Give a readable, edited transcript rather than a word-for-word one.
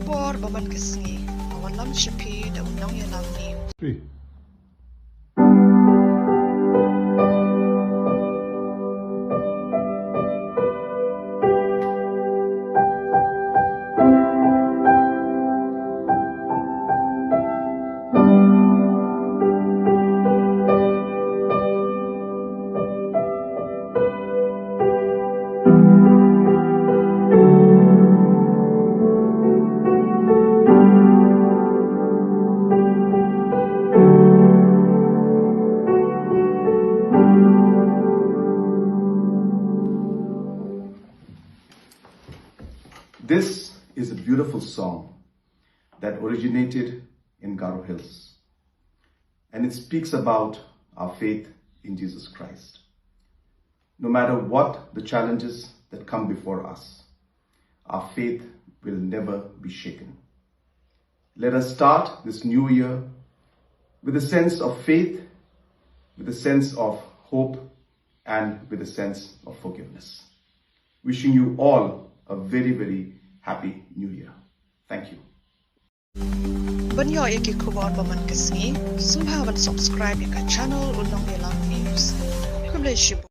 Kubor baman kesngi, awan lam shipi da unang yalam news. This is a beautiful song that originated in Garo Hills, and it speaks about our faith in Jesus Christ. No matter what the challenges that come before us, our faith will never be shaken. Let us start this new year with a sense of faith, with a sense of hope, and with a sense of forgiveness. Wishing you all a very, very happy new year. Thank you. Banyo iki kubor baman kesngi, sumhawan subscribe ika channel unang yalam news. Khublei shibu.